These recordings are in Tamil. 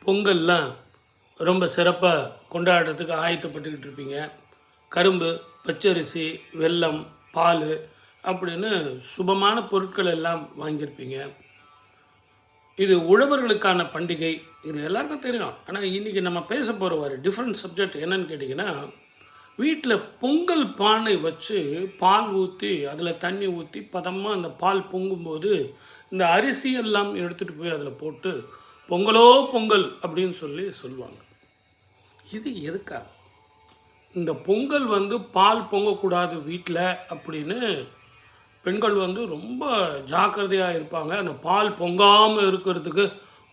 பொங்கல்லாம் ரொம்ப சிறப்பாக கொண்டாடுறதுக்கு ஆயத்தப்பட்டுக்கிட்டு இருப்பீங்க. கரும்பு, பச்சரிசி, வெல்லம், பால் அப்படின்னு சுபமான பொருட்கள் எல்லாம் வாங்கியிருப்பீங்க. இது உழவர்களுக்கான பண்டிகை, இது எல்லாருக்கும் தெரியும். ஆனால் இன்றைக்கி நம்ம பேச போகிற ஒரு டிஃப்ரெண்ட் சப்ஜெக்ட் என்னன்னு கேட்டிங்கன்னா, வீட்டில் பொங்கல் பானை வச்சு பால் ஊற்றி அதில் தண்ணி ஊற்றி பதமாக அந்த பால் பொங்கும்போது இந்த அரிசி எல்லாம் எடுத்துகிட்டு போய் அதில் போட்டு பொங்கலோ பொங்கல் அப்படின்னு சொல்லுவாங்க. இது எதுக்காக? இந்த பொங்கல் பால் பொங்கக்கூடாது வீட்டில் அப்படின்னு பெண்கள் ரொம்ப ஜாக்கிரதையாக இருப்பாங்க. அந்த பால் பொங்காமல் இருக்கிறதுக்கு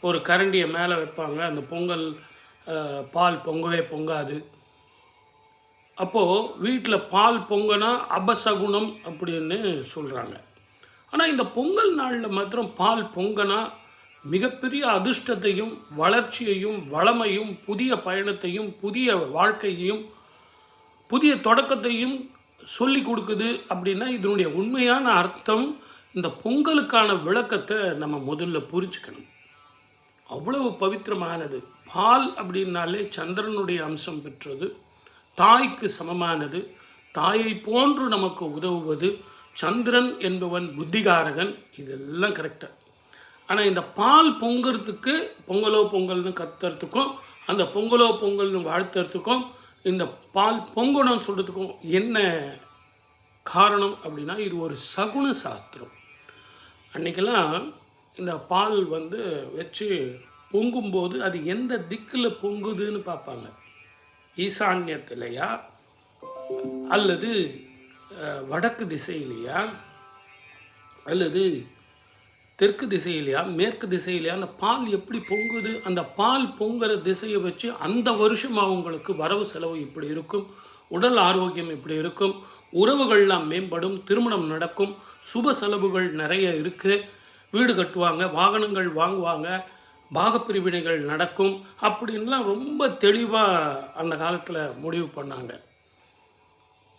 ஒரு கரண்டியை மேலே வைப்பாங்க. அந்த பொங்கல் பால் பொங்கவே பொங்காது. அப்போது வீட்டில் பால் பொங்கினா அபசகுணம் அப்படின்னு சொல்கிறாங்க. ஆனால் இந்த பொங்கல் நாளில் மாத்திரம் பால் பொங்கினா மிகப்பெரிய அதிர்ஷ்டத்தையும் வளர்ச்சியையும் வளமையும் புதிய பயணத்தையும் புதிய வாழ்க்கையையும் புதிய தொடக்கத்தையும் சொல்லி கொடுக்குது. அப்படின்னா இதனுடைய உண்மையான அர்த்தம், இந்த பொங்கலுக்கான விளக்கத்தை நம்ம முதல்ல புரிஞ்சுக்கணும். அவ்வளவு பவித்திரமானது. பால் அப்படின்னாலே சந்திரனுடைய அம்சம் பெற்றது, தாய்க்கு சமமானது, தாயை போன்று நமக்கு உதவுவது. சந்திரன் என்பவன் புத்திகாரகன், இதெல்லாம் கரெக்டாக. ஆனால் இந்த பால் பொங்குறதுக்கு பொங்கலோ பொங்கல்னு கத்துறதுக்கும் அந்த பொங்கலோ பொங்கல்னு வாழ்த்துறதுக்கும் இந்த பால் பொங்கணும்னு சொல்கிறதுக்கும் என்ன காரணம் அப்படின்னா, இது ஒரு சகுன சாஸ்திரம். அன்றைக்கெல்லாம் இந்த பால் வச்சு பொங்கும்போது அது எந்த திக்கில் பொங்குதுன்னு பார்ப்பாங்க. ஈசான்யத்திலையா அல்லது வடக்கு திசையிலையா அல்லது தெற்கு திசையிலையா மேற்கு திசையிலையா, அந்த பால் எப்படி பொங்குது, அந்த பால் பொங்குற திசையை வச்சு அந்த வருஷம் அவங்களுக்கு வரவு செலவு இப்படி இருக்கும், உடல் ஆரோக்கியம் இப்படி இருக்கும், உறவுகள்லாம் மேம்படும், திருமணம் நடக்கும், சுப செலவுகள் நிறைய இருக்குது, வீடு கட்டுவாங்க, வாகனங்கள் வாங்குவாங்க, பாகப்பிரிவினைகள் நடக்கும் அப்படின்லாம் ரொம்ப தெளிவாக அந்த காலத்தில் முடிவு பண்ணாங்க.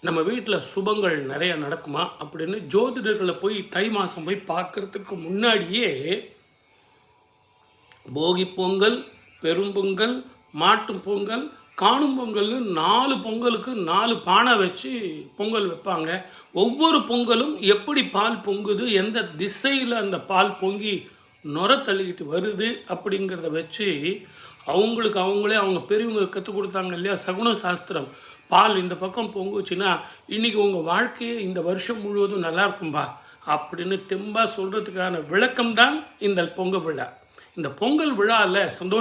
நம்ம வீட்டில் சுபங்கள் நிறைய நடக்குமா அப்படின்னு ஜோதிடர்களை போய் தை மாதம் போய் பார்க்குறதுக்கு முன்னாடியே போகி பொங்கல், பெரும்பொங்கல், மாட்டு பொங்கல், காணும் பொங்கல்னு 4 பொங்கலுக்கு 4 பானை வச்சு பொங்கல் வைப்பாங்க. ஒவ்வொரு பொங்கலும் எப்படி பால் பொங்குது, எந்த திசையில் அந்த பால் பொங்கி நுர தள்ளிக்கிட்டு வருது அப்படிங்கிறத வச்சு அவங்களே அவங்க பெரியவங்க கற்றுக் கொடுத்தாங்க இல்லையா, சகுன சாஸ்திரம். பால் இந்த பக்கம் பொங்குச்சுன்னா இன்றைக்கி உங்கள் வாழ்க்கையே இந்த வருஷம் முழுவதும் நல்லா இருக்கும்பா அப்படின்னு தெம்பாக சொல்கிறதுக்கான விளக்கம்தான் இந்த பொங்கல் விழா. இந்த பொங்கல் விழாவில் சந்தோஷம்